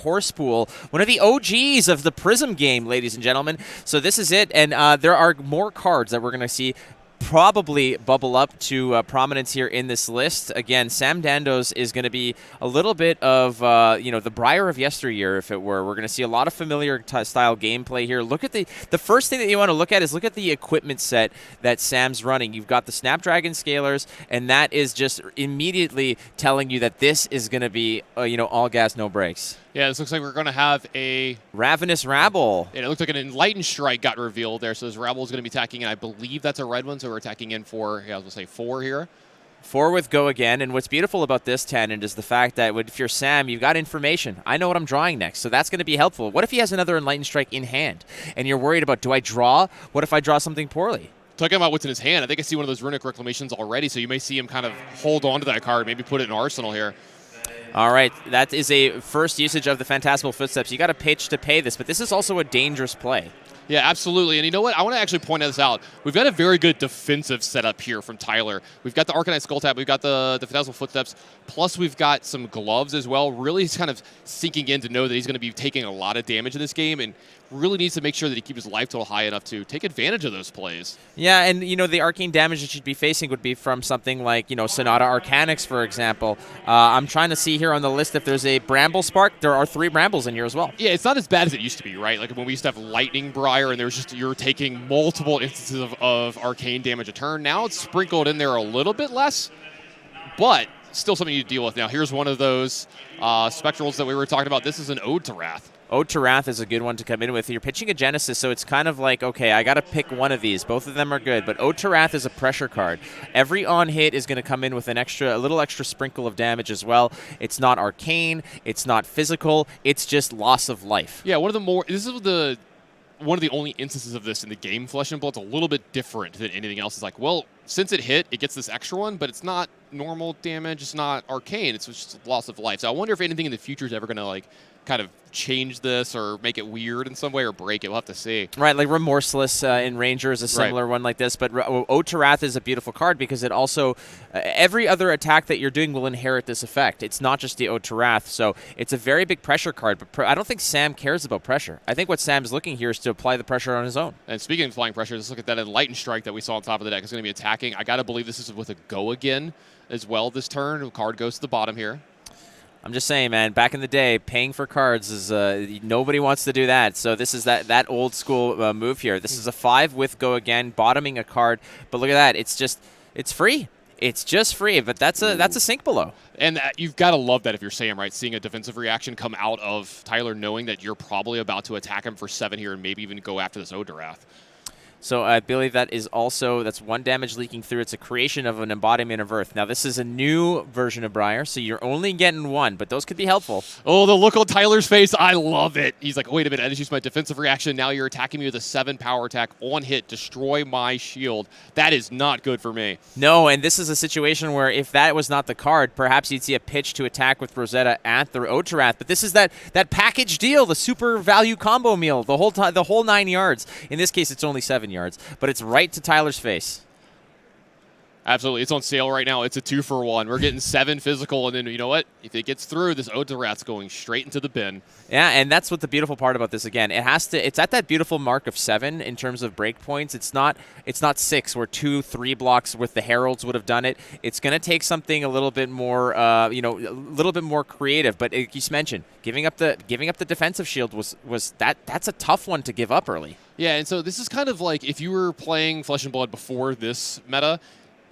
Horspool, one of the OGs of the Prism game, ladies and gentlemen. So this is it, and there are more cards that we're going to see probably bubble up to prominence here in this list. Again, Sam Dando's is going to be a little bit of, the Briar of yesteryear, if it were. We're going to see a lot of familiar style gameplay here. Look at the first thing that you want to look at is look at the equipment set that Sam's running. You've got the Snapdragon Scalers, and that is just immediately telling you that this is going to be, all gas, no brakes. Yeah, this looks like we're going to have a Ravenous Rabble. And it looks like an Enlightened Strike got revealed there, so this Rabble is going to be attacking in. I believe that's a red one, so we're attacking in for, I was going to say 4 here. 4 with Go Again, and what's beautiful about this, Tannant, is the fact that if you're Sam, you've got information. I know what I'm drawing next, so that's going to be helpful. What if he has another Enlightened Strike in hand, and you're worried about, do I draw? What if I draw something poorly? Talking about what's in his hand, I think I see one of those Runic Reclamations already, so you may see him kind of hold on to that card, maybe put it in Arsenal here. All right, that is a first usage of the Phantasmal Footsteps. You got to pitch to pay this, but this is also a dangerous play. Yeah, absolutely. And you know what? I want to actually point this out. We've got a very good defensive setup here from Tyler. We've got the Arcanite Skull Tap. We've got the Phantasmal Footsteps. Plus, we've got some gloves as well. Really kind of sinking in to know that he's going to be taking a lot of damage in this game and really needs to make sure that he keeps his life total high enough to take advantage of those plays. Yeah, and, the arcane damage that you'd be facing would be from something like, Sonata Arcanix, for example. I'm trying to see here on the list if there's a Bramble Spark. There are 3 Brambles in here as well. Yeah, it's not as bad as it used to be, right? Like when we used to have Lightning Briar and there was just, you're taking multiple instances of arcane damage a turn. Now it's sprinkled in there a little bit less, but still something you deal with. Now here's one of those Spectrals that we were talking about. This is an Ode to Wrath. Ode to Wrath is a good one to come in with. You're pitching a Genesis, so it's kind of like, okay, I got to pick one of these. Both of them are good, but Ode to Wrath is a pressure card. Every on hit is going to come in with a little extra sprinkle of damage as well. It's not arcane, it's not physical, it's just loss of life. Yeah, one of the only instances of this in the game, Flesh and Blood's a little bit different than anything else. It's like, well, since it hit, it gets this extra one, but it's not normal damage, it's not arcane, it's just loss of life. So I wonder if anything in the future is ever going to kind of change this or make it weird in some way or break it. We'll have to see. Right, like Remorseless in Ranger is a similar one like this, but Ode to Wrath is a beautiful card because it also, every other attack that you're doing will inherit this effect. It's not just the Ode to Wrath, so it's a very big pressure card, but I don't think Sam cares about pressure. I think what Sam's looking here is to apply the pressure on his own. And speaking of applying pressure, let's look at that Enlightened Strike that we saw on top of the deck. It's going to be attacking. I got to believe this is with a Go Again as well this turn. The card goes to the bottom here. I'm just saying, man, back in the day, paying for cards is nobody wants to do that. So this is that old school move here. This is a 5 with Go Again, bottoming a card. But look at that. It's free. It's just free, but that's a sink below. And you've got to love that if you're Sam, right? Seeing a defensive reaction come out of Tyler, knowing that you're probably about to attack him for 7 here and maybe even go after this Ode to Wrath. So I believe that's 1 damage leaking through. It's a creation of an embodiment of Earth. Now, this is a new version of Briar, so you're only getting 1, but those could be helpful. Oh, the look on Tyler's face. I love it. He's like, wait a minute, I just used my defensive reaction. Now you're attacking me with a 7 power attack on hit. Destroy my shield. That is not good for me. No, and this is a situation where if that was not the card, perhaps you'd see a pitch to attack with Rosetta at the Ode to Wrath. But this is that package deal, the super value combo meal, the whole 9 yards. In this case, it's only 7 yards, but it's right to Tyler's face. Absolutely. It's on sale right now. It's a 2-for-1. We're getting 7 physical, and then you know what? If it gets through, this Ode to Wrath's going straight into the bin. Yeah, and that's what the beautiful part about this, again. It's at that beautiful mark of 7 in terms of break points. It's not 6 where 2-3 blocks with the Heralds would have done it. It's going to take something a little bit more, a little bit more creative. But you just mentioned giving up the defensive shield that's a tough one to give up early. Yeah, and so this is kind of like if you were playing Flesh and Blood before this meta.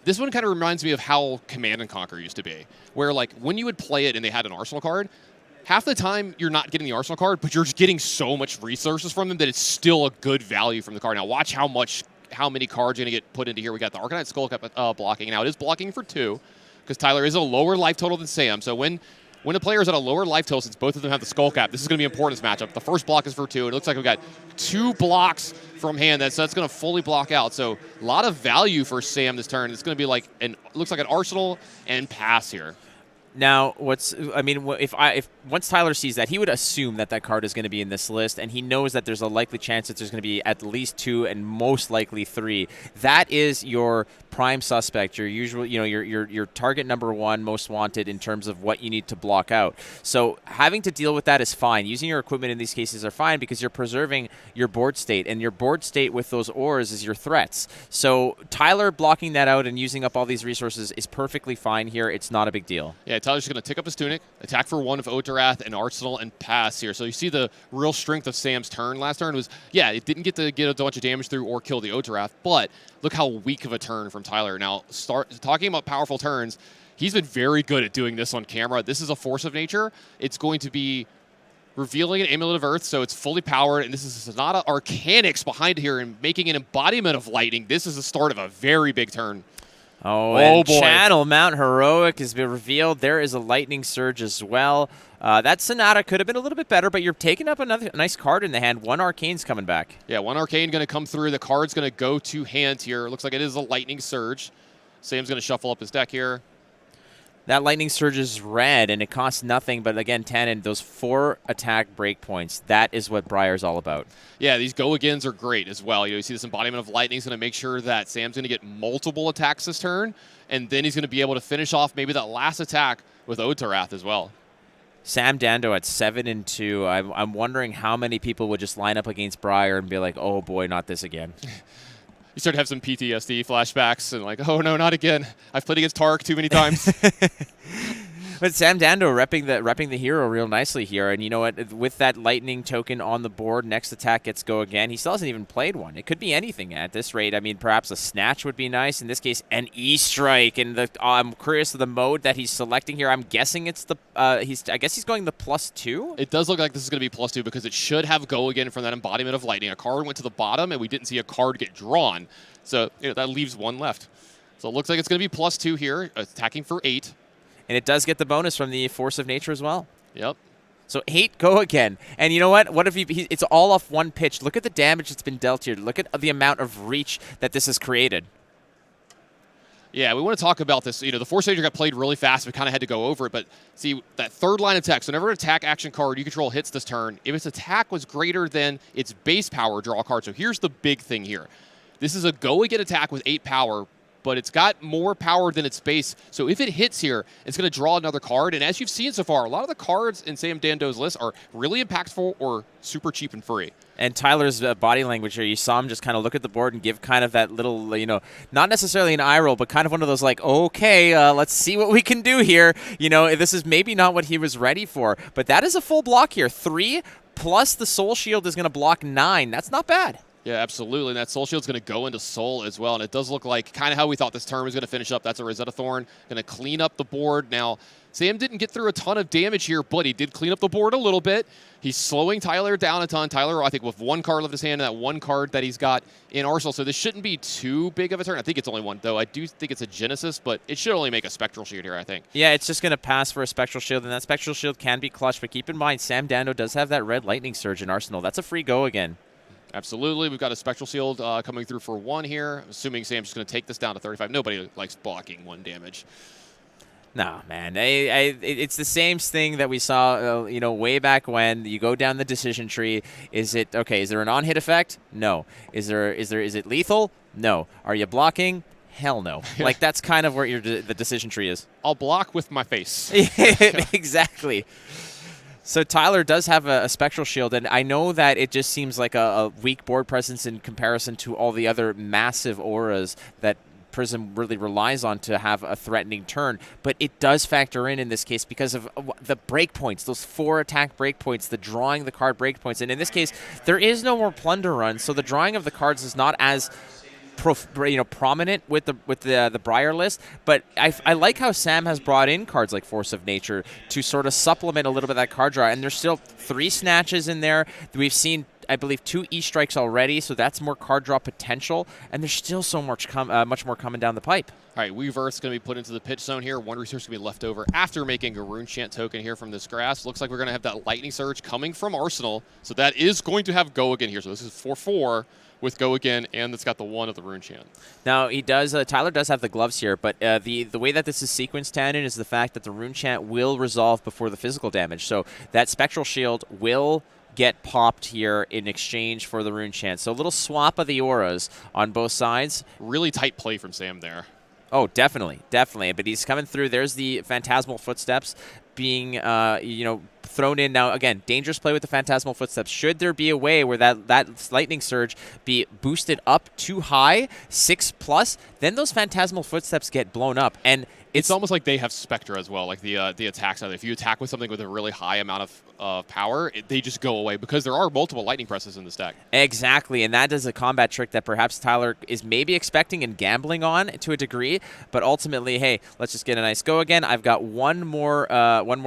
This one kind of reminds me of how Command and Conquer used to be, where like when you would play it and they had an Arsenal card, half the time you're not getting the Arsenal card, but you're just getting so much resources from them that it's still a good value from the card. Now watch how many cards are going to get put into here. We got the Arcanite Skull Cap blocking. Now it is blocking for 2 because Tyler is a lower life total than Sam. So when a player is at a lower life total, since both of them have the Skull Cap, this is going to be important in this matchup. The first block is for 2. It looks like we've got 2 blocks from hand. So that's going to fully block out. So a lot of value for Sam this turn. It's going to be like looks like an Arsenal and pass here. Now, if once Tyler sees that, he would assume that that card is going to be in this list, and he knows that there's a likely chance that there's going to be at least 2 and most likely 3. That is your prime suspect, your usual, your target number 1 most wanted in terms of what you need to block out. So having to deal with that is fine. Using your equipment in these cases are fine because you're preserving your board state, and your board state with those ores is your threats. So Tyler blocking that out and using up all these resources is perfectly fine here. It's not a big deal. Yeah, Tyler's going to tick up his tunic, attack for 1 of Otarath and Arsenal, and pass here. So you see the real strength of Sam's turn. Last turn was, it didn't get to get a bunch of damage through or kill the Otarath, but look how weak of a turn from Tyler. Now, talking about powerful turns, he's been very good at doing this on camera. This is a force of nature. It's going to be revealing an Amulet of Earth, so it's fully powered, and this is Sonata Arcanics behind here and making an embodiment of lightning. This is the start of a very big turn. And boy. Channel Mount Heroic has been revealed. There is a Lightning Surge as well. That Sonata could have been a little bit better, but you're taking up another nice card in the hand. 1 Arcane's coming back. Yeah, 1 Arcane going to come through. The card's going to go to hand here. Looks like it is a Lightning Surge. Sam's going to shuffle up his deck here. That Lightning Surge is red, and it costs nothing, but again, Tannen, those 4 attack breakpoints, that is what Briar's all about. Yeah, these go-agains are great as well. You see this embodiment of lightning is going to make sure that Sam's going to get multiple attacks this turn, and then he's going to be able to finish off maybe that last attack with Otarath as well. Sam Dando at 7-2. I'm wondering how many people would just line up against Briar and be like, oh boy, not this again. You start to have some PTSD flashbacks and like, oh no, not again. I've played against Tark too many times. But Sam Dando repping the hero real nicely here. And you know what? With that lightning token on the board, next attack gets go again. He still hasn't even played one. It could be anything at this rate. I mean, perhaps a snatch would be nice. In this case, an E-strike. And I'm curious of the mode that he's selecting here. I'm guessing it's the I guess he's going the +2. It does look like this is going to be +2 because it should have go again from that embodiment of lightning. A card went to the bottom, and we didn't see a card get drawn. So that leaves 1 left. So it looks like it's going to be +2 here, attacking for 8. And it does get the bonus from the Force of Nature as well. Yep. So 8 go again. And you know what? What if it's all off 1 pitch. Look at the damage that's been dealt here. Look at the amount of reach that this has created. Yeah, we want to talk about this. The Force of Nature got played really fast. We kind of had to go over it. But see, that 3rd line attack. So whenever an attack action card you control hits this turn, if its attack was greater than its base power, draw a card. So here's the big thing here. This is a go-again attack with 8 power, but it's got more power than its base. So if it hits here, it's going to draw another card. And as you've seen so far, a lot of the cards in Sam Dando's list are really impactful or super cheap and free. And Tyler's body language here, you saw him just kind of look at the board and give kind of that little, not necessarily an eye roll, but kind of one of those like, okay, let's see what we can do here. This is maybe not what he was ready for. But that is a full block here. 3 plus the Soul Shield is going to block 9. That's not bad. Yeah, absolutely. And that Soul Shield's going to go into Soul as well. And it does look like kind of how we thought this turn was going to finish up. That's a Rosetta Thorn. Going to clean up the board. Now, Sam didn't get through a ton of damage here, but he did clean up the board a little bit. He's slowing Tyler down a ton. Tyler, I think, with 1 card left in his hand and that 1 card that he's got in Arsenal. So this shouldn't be too big of a turn. I think it's only 1, though. I do think it's a Genesis, but it should only make a Spectral Shield here, I think. Yeah, it's just going to pass for a Spectral Shield, and that Spectral Shield can be clutch. But keep in mind, Sam Dando does have that red Lightning Surge in Arsenal. That's a free go again. Absolutely. We've got a Spectral Shield coming through for 1 here. I'm assuming Sam's just going to take this down to 35. Nobody likes blocking 1 damage. No, man. It's the same thing that we saw, way back when. You go down the decision tree. Is there an on-hit effect? No. Is it lethal? No. Are you blocking? Hell no. Like, that's kind of where the decision tree is. I'll block with my face. Exactly. So Tyler does have a Spectral Shield, and I know that it just seems like a weak board presence in comparison to all the other massive auras that Prism really relies on to have a threatening turn, but it does factor in this case because of the breakpoints, those 4 attack breakpoints, the drawing the card breakpoints, and in this case, there is no more Plunder Run, so the drawing of the cards is not as prominent with the Briar list, but I like how Sam has brought in cards like Force of Nature to sort of supplement a little bit of that card draw, and there's still 3 snatches in there. We've seen I believe, 2 E-strikes already, so that's more card draw potential, and there's still so much more coming down the pipe. All right, Weave Earth's going to be put into the pitch zone here. One resource going to be left over after making a Rune Chant token here from this grass. Looks like we're going to have that Lightning Surge coming from Arsenal, so that is going to have Go Again here. So this is 4/4 with Go Again, and it's got the 1 of the Rune Chant. Now, he does. Tyler does have the gloves here, but the way that this is sequenced, Tannen, is the fact that the Rune Chant will resolve before the physical damage. So that Spectral Shield will get popped here in exchange for the Rune Chant. So a little swap of the auras on both sides. Really tight play from Sam there. Oh, definitely, definitely. But he's coming through. There's the Phantasmal Footsteps being, thrown in. Now, again, dangerous play with the Phantasmal Footsteps. Should there be a way where that Lightning Surge be boosted up too high, 6+, then those Phantasmal Footsteps get blown up. And it's almost like they have Spectra as well, like the attack side. If you attack with something with a really high amount of power, they just go away because there are multiple Lightning Presses in the stack. Exactly, and that is a combat trick that perhaps Tyler is maybe expecting and gambling on to a degree, but ultimately, hey, let's just get a nice Go Again. I've got one more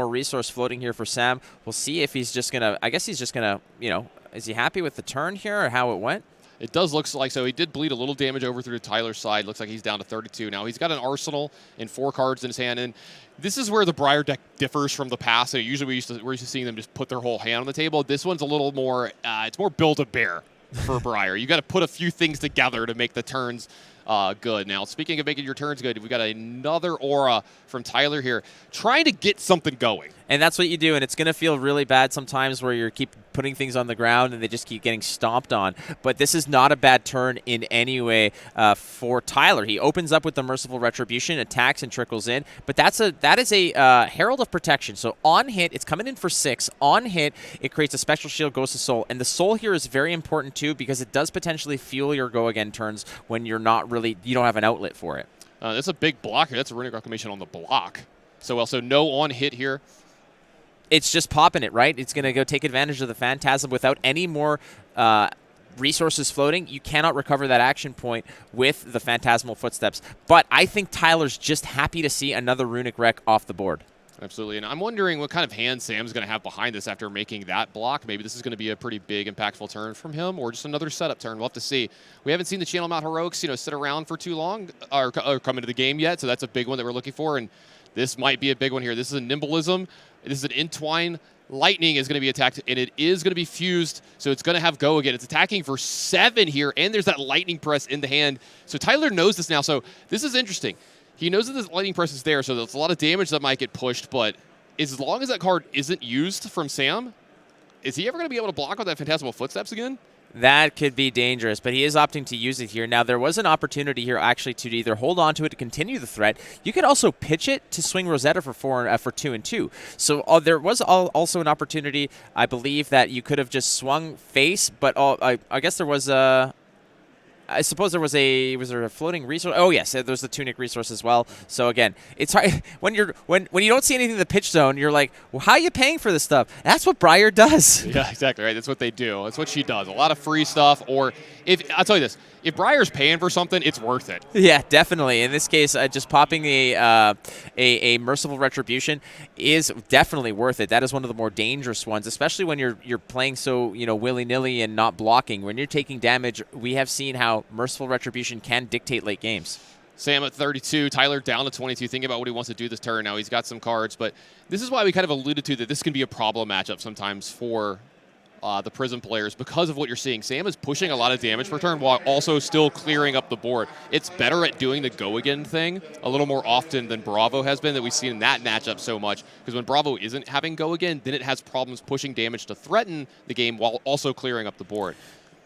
resource floating here for Sam. We'll see if he's just going to, I guess he's just going to, is he happy with the turn here or how it went? It does look like so. He did bleed a little damage over through Tyler's side. Looks like he's down to 32 now. He's got an Arsenal and 4 cards in his hand, and this is where the Briar deck differs from the past. So usually we're used to seeing them just put their whole hand on the table. This one's a little more. It's more Build-A-Bear for Briar. You got to put a few things together to make the turns good. Now, speaking of making your turns good, we got another aura from Tyler here, trying to get something going. And that's what you do, and it's going to feel really bad sometimes where you keep putting things on the ground and they just keep getting stomped on. But this is not a bad turn in any way for Tyler. He opens up with the Merciful Retribution, attacks and trickles in. But that is a Herald of Protection. So on hit, it's coming in for 6. On hit, it creates a Spectral Shield, Ghost of Soul. And the Soul here is very important too because it does potentially fuel your Go Again turns when you don't have an outlet for it. That's a big blocker. That's a Runic Reclamation on the block. So also no on hit here. It's just popping it, right? It's going to go take advantage of the Phantasm without any more resources floating. You cannot recover that action point with the Phantasmal Footsteps. But I think Tyler's just happy to see another Runic Wreck off the board. Absolutely, and I'm wondering what kind of hand Sam's going to have behind this after making that block. Maybe this is going to be a pretty big, impactful turn from him, or just another setup turn. We'll have to see. We haven't seen the Channel Mount Heroics, sit around for too long, or come into the game yet, so that's a big one that we're looking for, and this might be a big one here. This is a Nimbleism. This is an Entwine. Lightning is going to be attacked, and it is going to be fused, so it's going to have Go Again. It's attacking for 7 here, and there's that Lightning Press in the hand. So Tyler knows this now, so this is interesting. He knows that this Lightning Press is there, so there's a lot of damage that might get pushed, but as long as that card isn't used from Sam, is he ever going to be able to block with that Phantasmal Footsteps again? That could be dangerous, but he is opting to use it here. Now, there was an opportunity here actually to either hold on to it to continue the threat. You could also pitch it to swing Rosetta for 2 and 2. So there was also an opportunity, I believe, that you could have just swung face, but I guess there was a... I suppose was there a floating resource? Oh yes, there's the Tunic resource as well. So again, it's hard when you don't see anything in the pitch zone. You're like, well, how are you paying for this stuff? That's what Briar does. Yeah, exactly right. That's what they do. That's what she does. A lot of free stuff. Or I'll tell you this, if Briar's paying for something, it's worth it. Yeah, definitely. In this case, just popping a Merciful Retribution is definitely worth it. That is one of the more dangerous ones, especially when you're playing so willy-nilly and not blocking. When you're taking damage, we have seen how Merciful Retribution can dictate late games. Sam at 32, Tyler down to 22. Thinking about what he wants to do this turn now. He's got some cards, but this is why we kind of alluded to that this can be a problem matchup sometimes for the Prism players because of what you're seeing. Sam is pushing a lot of damage per turn while also still clearing up the board. It's better at doing the Go Again thing a little more often than Bravo has been, that we've seen in that matchup so much, because when Bravo isn't having Go Again, then it has problems pushing damage to threaten the game while also clearing up the board.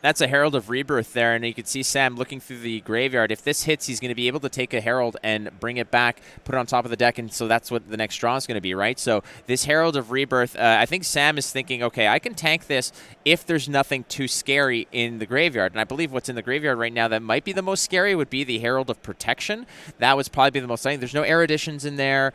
That's a Herald of Rebirth there, and you can see Sam looking through the graveyard. If this hits, he's going to be able to take a Herald and bring it back, put it on top of the deck, and so that's what the next draw is going to be, right? So this Herald of Rebirth, I think Sam is thinking, okay, I can tank this if there's nothing too scary in the graveyard. And I believe what's in the graveyard right now that might be the most scary would be the Herald of Protection. That would probably be the most likely. There's no Eruditions in there,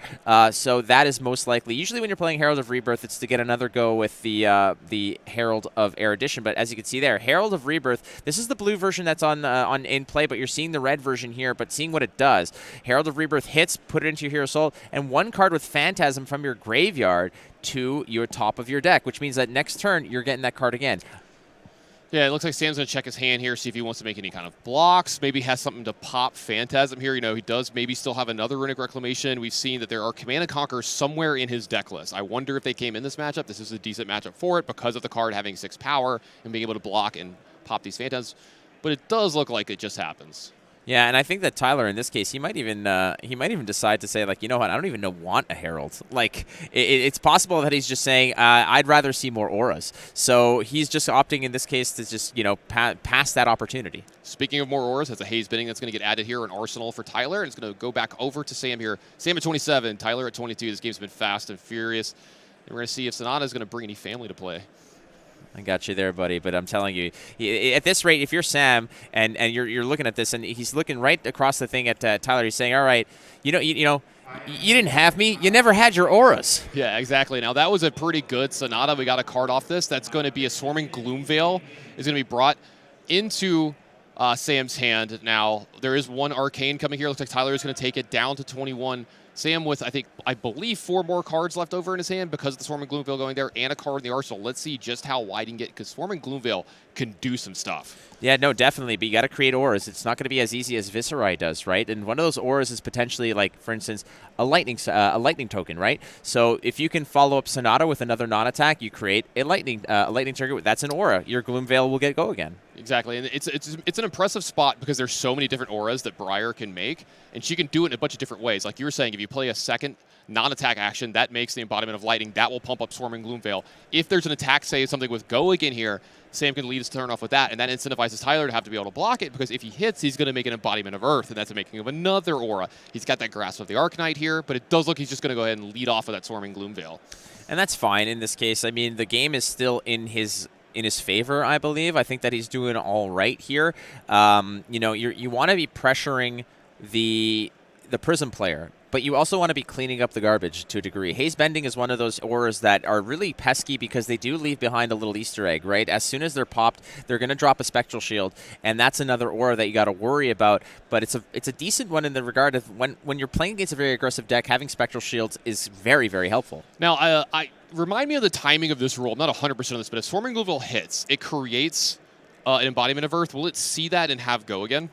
so that is most likely. Usually when you're playing Herald of Rebirth, it's to get another go with the Herald of Erudition. But as you can see there, Herald of Rebirth, this is the blue version that's on in play, but you're seeing the red version here, but seeing what it does. Herald of Rebirth hits, put it into your Hero Soul, and one card with Phantasm from your graveyard to your top of your deck, which means that next turn, you're getting that card again. Yeah, it looks like Sam's going to check his hand here, see if he wants to make any kind of blocks. Maybe has something to pop Phantasm here. You know, he does maybe still have another Runic Reclamation. We've seen that there are Command & Conquer somewhere in his deck list. I wonder if they came in this matchup. This is a decent matchup for it because of the card having 6 power and being able to block and pop these Phantasms. But it does look like it just happens. Yeah, and I think that Tyler, in this case, he might even decide to say, like, you know what, I don't even want a Herald. Like, it's possible that he's just saying, I'd rather see more auras. So he's just opting in this case to just, you know, pass that opportunity. Speaking of more auras, that's a Haze Bending that's going to get added here, an Arsenal for Tyler, and it's going to go back over to Sam here. Sam at 27, Tyler at 22. This game's been fast and furious. And we're going to see if Sonata is going to bring any family to play. I got you there, buddy. But I'm telling you, at this rate, if you're Sam and you're looking at this, and he's looking right across the thing at Tyler, he's saying, "All right, you know, you didn't have me. You never had your auras." Yeah, exactly. Now that was a pretty good Sonata. We got a card off this. That's going to be a Swarming Gloomveil. Is going to be brought into Sam's hand. Now there is one Arcane coming here. Looks like Tyler is going to take it down to 21. Sam with, I believe, 4 more cards left over in his hand because of the Swarming Gloomveil going there and a card in the arsenal. Let's see just how wide he can get, because Swarming Gloomveil can do some stuff. Yeah, no, definitely. But you got to create auras. It's not going to be as easy as Viscerai does, right? And one of those auras is potentially, like, for instance, a lightning token, right? So if you can follow up Sonata with another non-attack, you create a lightning trigger. That's an aura. Your Gloomveil will go again. Exactly, and it's an impressive spot because there's so many different auras that Briar can make, and she can do it in a bunch of different ways. Like you were saying, if you play a second non-attack action, that makes the embodiment of lightning. That will pump up Swarming Gloomveil. If there's an attack, say something with Go Again here, Sam can lead his turn off with that, and that incentivizes Tyler to have to be able to block it, because if he hits, he's going to make an embodiment of Earth, and that's the making of another aura. He's got that Grasp of the Arcanite here, but it does look he's just going to go ahead and lead off with that Swarming Gloomveil. And that's fine in this case. I mean, the game is still in his favor, I believe. I think that he's doing all right here. You know, you want to be pressuring the Prism player, but you also want to be cleaning up the garbage to a degree. Haze Bending is one of those auras that are really pesky because they do leave behind a little Easter egg, right? As soon as they're popped, they're going to drop a Spectral Shield, and that's another aura that you got to worry about. But it's a decent one in the regard of when you're playing against a very aggressive deck, having Spectral Shields is very, very helpful. Now, I remind me of the timing of this rule. I'm not 100% on this, but if Swarming Gloomveil hits, it creates an embodiment of Earth. Will it see that and have Go Again?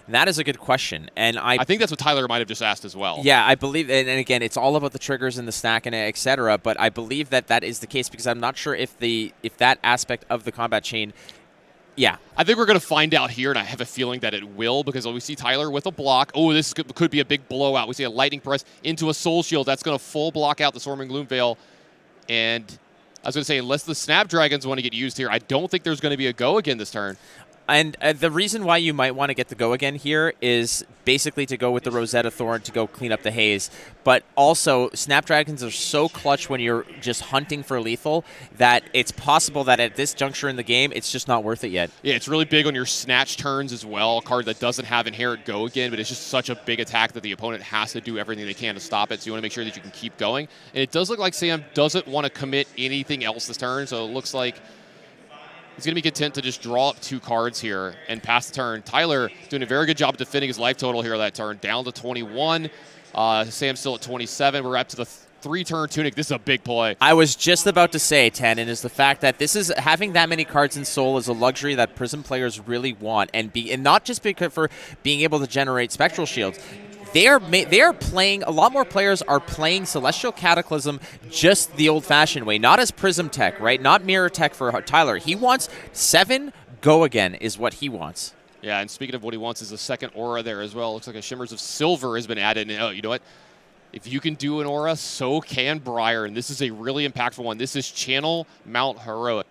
That is a good question, and I think that's what Tyler might have just asked as well. Yeah, I believe, and again, it's all about the triggers and the stack and etc. But I believe that is the case, because I'm not sure if that aspect of the combat chain. Yeah, I think we're going to find out here, and I have a feeling that it will, because we see Tyler with a block. Oh, this could be a big blowout. We see a Lightning Press into a Soul Shield. That's going to full block out the Swarming Gloomveil, and I was going to say, unless the Snapdragons want to get used here, I don't think there's going to be a Go Again this turn. And the reason why you might want to get the Go Again here is basically to go with the Rosetta Thorn to go clean up the haze. But also, Snapdragons are so clutch when you're just hunting for lethal that it's possible that at this juncture in the game, it's just not worth it yet. Yeah, it's really big on your snatch turns as well. A card that doesn't have inherent Go Again, but it's just such a big attack that the opponent has to do everything they can to stop it. So you want to make sure that you can keep going. And it does look like Sam doesn't want to commit anything else this turn, so it looks like he's going to be content to just draw up 2 cards here and pass the turn. Tyler doing a very good job defending his life total here that turn, down to 21. Sam's still at 27. We're up to the 3-turn Tunic. This is a big play. I was just about to say, Tannen, is the fact that this is having that many cards in Soul is a luxury that Prism players really want, and not just because for being able to generate Spectral Shields. They are playing, a lot more players are playing Celestial Cataclysm just the old-fashioned way, not as Prism Tech, right? Not Mirror Tech for Tyler. He wants 7 Go Again is what he wants. Yeah, and speaking of what he wants is a second aura there as well. Looks like a Shimmers of Silver has been added. And, oh, you know what? If you can do an aura, so can Briar, and this is a really impactful one. This is Channel Mount Heroic.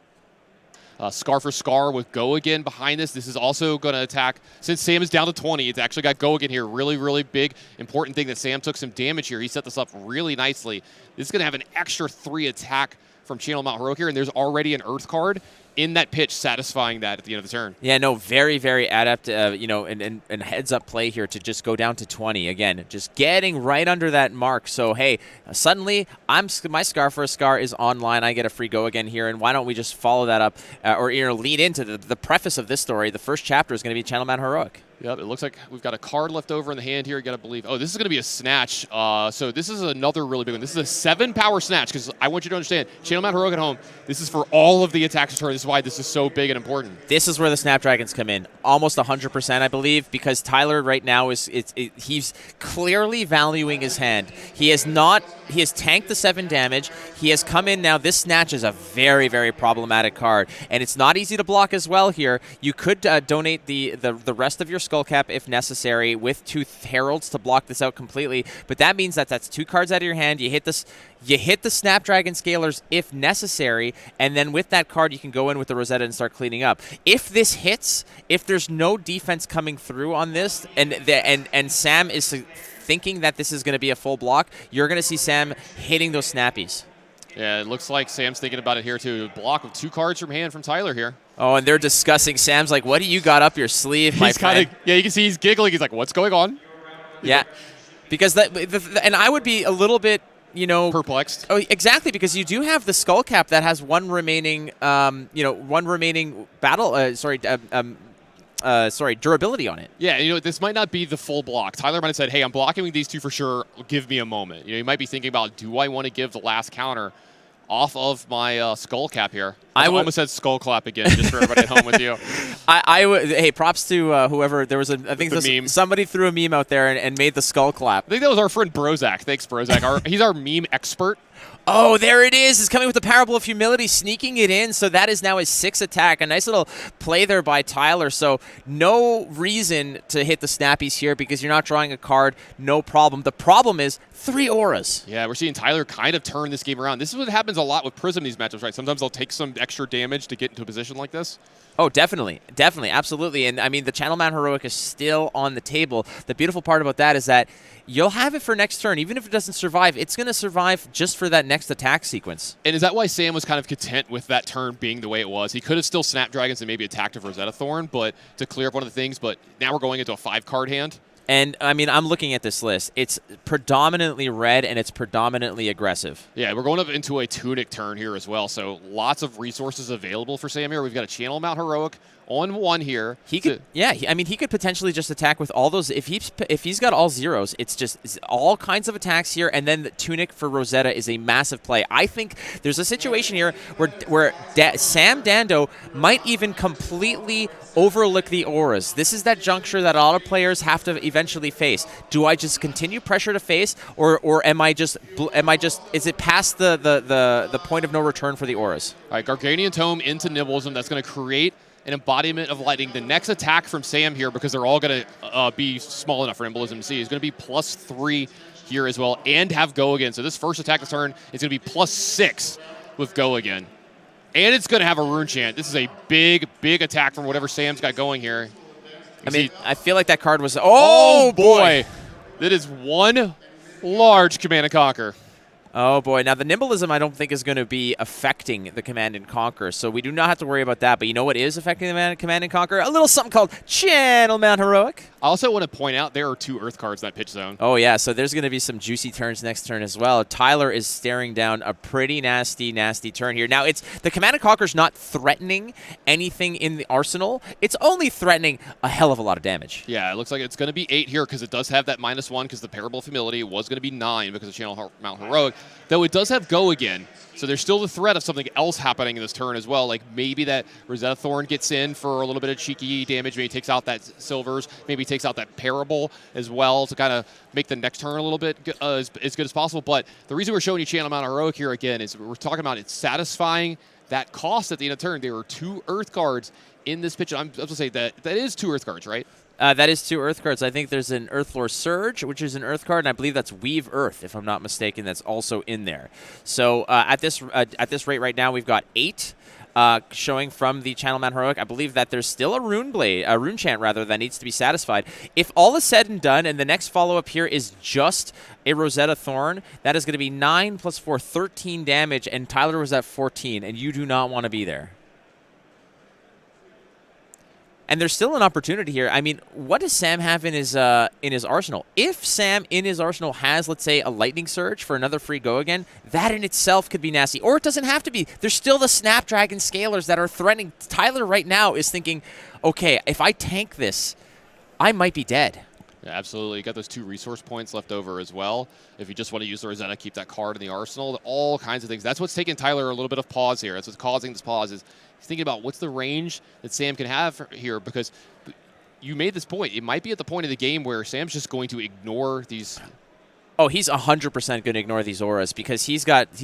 Scar for Scar with Go Again behind this. This is also going to attack. Since Sam is down to 20, it's actually got Go Again here. Really, really big, important thing that Sam took some damage here. He set this up really nicely. This is going to have an extra 3 attack from Channel Mount Heroic here, and there's already an Earth card in that pitch satisfying that at the end of the turn. Yeah, no, very, very adept, and heads-up play here to just go down to 20. Again, just getting right under that mark. So, hey, suddenly my Scar for a Scar is online. I get a free Go Again here, and why don't we just follow that up or lead into the preface of this story. The first chapter is going to be Channel Mount Heroic. Yep, it looks like we've got a card left over in the hand here. You got to believe. Oh, this is going to be a snatch. So this is another really big one. This is a 7-power snatch, because I want you to understand, Channel Mount Heroic at home, this is for all of the attacks this turn. is why this is so big and important. This is where the Snapdragons come in, almost 100%, I believe, because Tyler right now he's clearly valuing his hand. He has tanked the 7 damage. He has come in now. This Snatch is a very, very problematic card, and it's not easy to block as well here. You could donate the rest of your Skull Cap if necessary with 2 Heralds to block this out completely, but that means that's 2 cards out of your hand. You hit the Snapdragon Scalers if necessary, and then with that card you can go in with the Rosetta and start cleaning up. If this hits, if there's no defense coming through on this, and Sam is thinking that this is going to be a full block, you're going to see Sam hitting those snappies. Yeah, it looks like Sam's thinking about it here too. Block with 2 cards from hand from Tyler here. Oh, and they're discussing. Sam's like, what do you got up your sleeve, my friend? Yeah, you can see he's giggling. He's like, what's going on? Yeah, because and I would be a little bit, perplexed. Oh, exactly, because you do have the Skull Cap that has one remaining, durability on it. Yeah, this might not be the full block. Tyler might have said, hey, I'm blocking with these 2 for sure. Give me a moment. You might be thinking about, do I want to give the last counter off of my Skull Cap here? I almost said Skull Clap again, just for everybody at home with you. I would. Hey, props to whoever. There was I think meme. Somebody threw a meme out there and made the Skull Clap. I think that was our friend Brozak. Thanks, Brozak. He's our meme expert. Oh, there it is. It's coming with the Parable of Humility, sneaking it in. So that is now his 6th attack. A nice little play there by Tyler. So no reason to hit the snappies here because you're not drawing a card. No problem. The problem is 3 auras. Yeah, we're seeing Tyler kind of turn this game around. This is what happens a lot with Prism in these matchups, right? Sometimes they'll take some extra damage to get into a position like this. Oh, definitely. Definitely. Absolutely. And, I mean, the Channel Mount Heroic is still on the table. The beautiful part about that is that you'll have it for next turn. Even if it doesn't survive, it's going to survive just for that next attack sequence. And is that why Sam was kind of content with that turn being the way it was? He could have still Snapdragons and maybe attacked a Rosetta Thorn, but to clear up one of the things. But now we're going into a 5-card hand. And, I mean, I'm looking at this list. It's predominantly red, and it's predominantly aggressive. Yeah, we're going up into a Tunic turn here as well, so lots of resources available for Sam here. We've got a Channel Mount Heroic on 1 here. He could, he could potentially just attack with all those. If he's got all zeros, it's all kinds of attacks here, and then the Tunic for Rosetta is a massive play. I think there's a situation here where Sam Dando might even completely overlook the auras. This is that juncture that a lot of players have to eventually face. Do I just continue pressure to face, or am I just is it past the point of no return for the auras? All right, Garganian Tome into Nibblism. That's going to create an embodiment of lightning. The next attack from Sam here, because they're all going to be small enough for Nibblism to see, is going to be +3 here as well, and have Go Again. So this first attack this turn is going to be +6 with Go Again. And it's going to have a Rune Chant. This is a big, big attack from whatever Sam's got going here. I feel like that card was... Oh, boy! That is one large Command and Conquer. Oh, boy. Now, the Nimblism, I don't think, is going to be affecting the Command and Conquer, so we do not have to worry about that. But you know what is affecting the Command and Conquer? A little something called Channel Mount Heroic. I also want to point out there are 2 Earth cards in that pitch zone. Oh, yeah, so there's going to be some juicy turns next turn as well. Tyler is staring down a pretty nasty, nasty turn here. Now, the Command and Conquer's not threatening anything in the arsenal. It's only threatening a hell of a lot of damage. Yeah, it looks like it's going to be 8 here because it does have that -1 because the Parable of Humility was going to be 9 because of Channel Mount Heroic. Though it does have Go Again, so there's still the threat of something else happening in this turn as well. Like maybe that Rosetta Thorn gets in for a little bit of cheeky damage. Maybe takes out that Silvers. Maybe takes out that Parable as well to kind of make the next turn a little bit as good as possible. But the reason we're showing you Channel Mount Heroic here again is we're talking about it's satisfying that cost at the end of the turn. There were 2 Earth cards in this pitch. I'm going to say that is 2 Earth cards, right? That is 2 Earth cards. I think there's an Earthlore Surge, which is an Earth card, and I believe that's Weave Earth, if I'm not mistaken. That's also in there. So at this rate right now, we've got 8 showing from the Channel Mount Heroic. I believe that there's still a Rune Chant rather, that needs to be satisfied. If all is said and done, and the next follow-up here is just a Rosetta Thorn, that is going to be 9 + 4, 13 damage, and Tyler was at 14, and you do not want to be there. And there's still an opportunity here. I mean, what does Sam have in his arsenal? If Sam in his arsenal has, let's say, a Lightning Surge for another free Go Again, that in itself could be nasty. Or it doesn't have to be. There's still the Snapdragon Scalers that are threatening. Tyler right now is thinking, okay, if I tank this, I might be dead. Yeah, absolutely. You got those 2 resource points left over as well. If you just want to use the Rosetta, keep that card in the arsenal. All kinds of things. That's what's taking Tyler a little bit of pause here. That's what's causing this pause. Is he's thinking about what's the range that Sam can have here, because you made this point. It might be at the point of the game where Sam's just going to ignore these. Oh, he's 100% going to ignore these auras because he's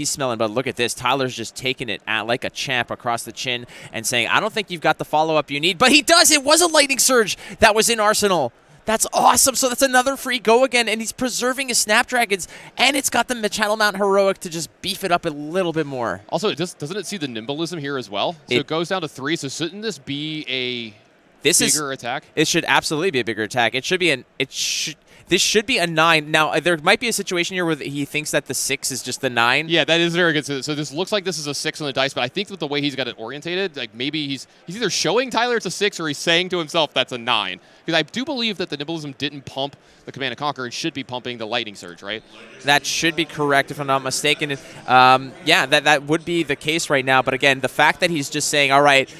smelling, but look at this. Tyler's just taking it like a champ across the chin and saying, I don't think you've got the follow-up you need. But he does. It was a Lightning Surge that was in Arsenal. That's awesome. So that's another free go again, and he's preserving his Snapdragons, and it's got the Channel Mountain Heroic to just beef it up a little bit more. Also, doesn't it see the nimblism here as well? So it goes down to 3, so shouldn't this be a bigger attack? It should absolutely be a bigger attack. This should be a 9. Now, there might be a situation here where he thinks that the 6 is just the 9. Yeah, that is very good. So this looks like this is a 6 on the dice, but I think with the way he's got it orientated, like maybe he's either showing Tyler it's a 6 or he's saying to himself that's a 9. Because I do believe that the nimblism didn't pump the Command & Conquer and should be pumping the Lightning Surge, right? That should be correct, if I'm not mistaken. Yeah, that would be the case right now. But again, the fact that he's just saying, all right,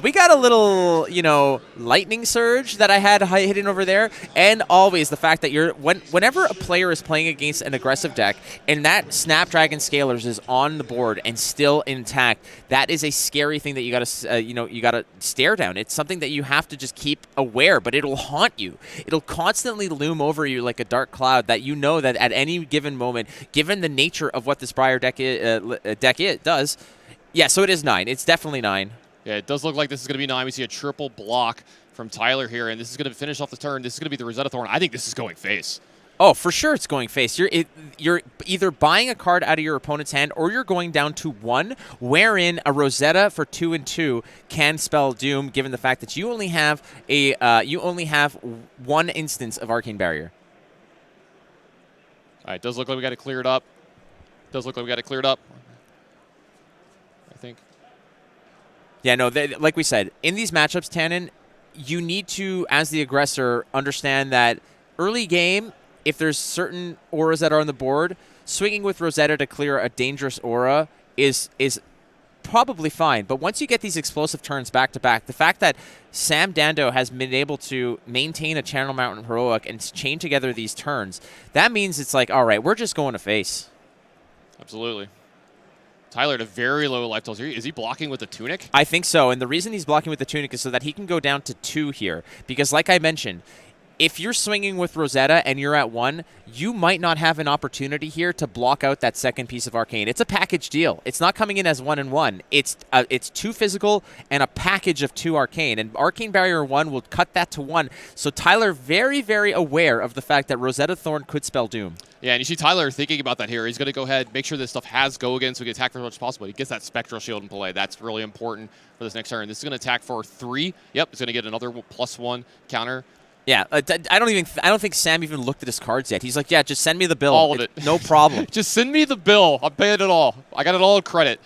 we got a little, Lightning Surge that I had hidden over there, and always the fact that whenever a player is playing against an aggressive deck and that Snapdragon Scalers is on the board and still intact, that is a scary thing that you got to stare down. It's something that you have to just keep aware, but it'll haunt you. It'll constantly loom over you like a dark cloud that you know that at any given moment, given the nature of what this Briar deck does. Yeah, so it is 9. It's definitely 9. Yeah, it does look like this is going to be 9. We see a triple block from Tyler here, and this is going to finish off the turn. This is going to be the Rosetta Thorn. I think this is going face. Oh, for sure it's going face. You're either buying a card out of your opponent's hand or you're going down to 1, wherein a Rosetta for 2 and 2 can spell Doom, given the fact that you only have one instance of Arcane Barrier. All right, it does look like we got it cleared up. I think. Yeah, no, like we said, in these matchups, Tannen, you need to, as the aggressor, understand that early game, if there's certain auras that are on the board, swinging with Rosetta to clear a dangerous aura is probably fine. But once you get these explosive turns back-to-back, the fact that Sam Dando has been able to maintain a Channel Mountain Heroic and chain together these turns, that means it's like, all right, we're just going to face. Absolutely. Tyler at a very low life total. Is he blocking with the Tunic? I think so, and the reason he's blocking with the Tunic is so that he can go down to 2 here. Because like I mentioned, if you're swinging with Rosetta and you're at 1, you might not have an opportunity here to block out that second piece of Arcane. It's a package deal. It's not coming in as 1 and 1. It's 2 physical and a package of 2 Arcane. And Arcane Barrier 1 will cut that to 1. So Tyler very, very aware of the fact that Rosetta Thorn could spell Doom. Yeah, and you see Tyler thinking about that here. He's going to go ahead, make sure this stuff has go again so he can attack for as much as possible. He gets that Spectral Shield in play. That's really important for this next turn. This is going to attack for 3. Yep, it's going to get another +1 counter. Yeah, I don't think Sam even looked at his cards yet. He's like, yeah, just send me the bill. All of it. No problem. Just send me the bill. I'm paying it all. I got it all in credit.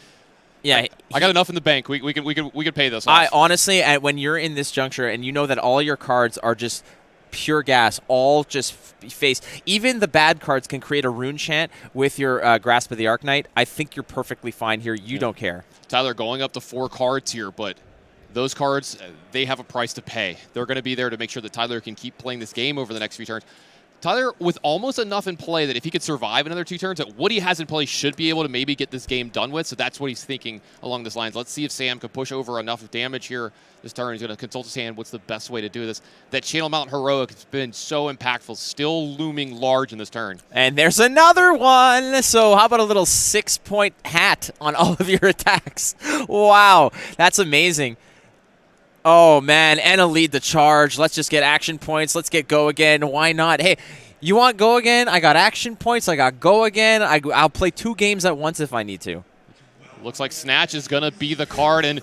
Yeah, I got enough in the bank. We could pay this off. I honestly, when you're in this juncture and you know that all your cards are just pure gas, all just face. Even the bad cards can create a rune chant with your Grasp of the Arknight. I think you're perfectly fine here. You don't care. Tyler going up to 4 cards here, but those cards, they have a price to pay. They're going to be there to make sure that Tyler can keep playing this game over the next few turns. Tyler, with almost enough in play that if he could survive another 2 turns, that what he has in play should be able to maybe get this game done with. So that's what he's thinking along those lines. Let's see if Sam can push over enough damage here this turn. He's going to consult his hand. What's the best way to do this? That Channel Mountain Heroic has been so impactful, still looming large in this turn. And there's another one. So how about a little 6-point hat on all of your attacks? Wow, that's amazing. Oh, man, and a lead the charge. Let's just get action points. Let's get go again. Why not? Hey, you want go again? I got action points. I got go again. I'll play 2 games at once if I need to. Looks like Snatch is going to be the card. And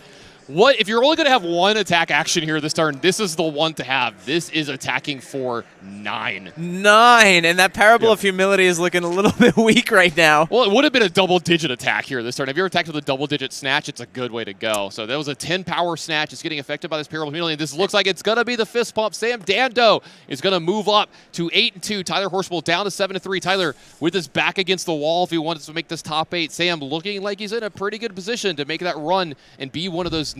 what if you're only going to have 1 attack action here this turn, this is the one to have. This is attacking for 9. 9, and that Parable of Humility is looking a little bit weak right now. Well, it would have been a double-digit attack here this turn. If you're attacked with a double-digit Snatch, it's a good way to go. So that was a 10-power Snatch. It's getting affected by this Parable of Humility. This looks like it's going to be the fist pump. Sam Dando is going to move up to 8-2. Tyler Horspool down to 7-3. Tyler with his back against the wall if he wants to make this top 8. Sam looking like he's in a pretty good position to make that run and be one of those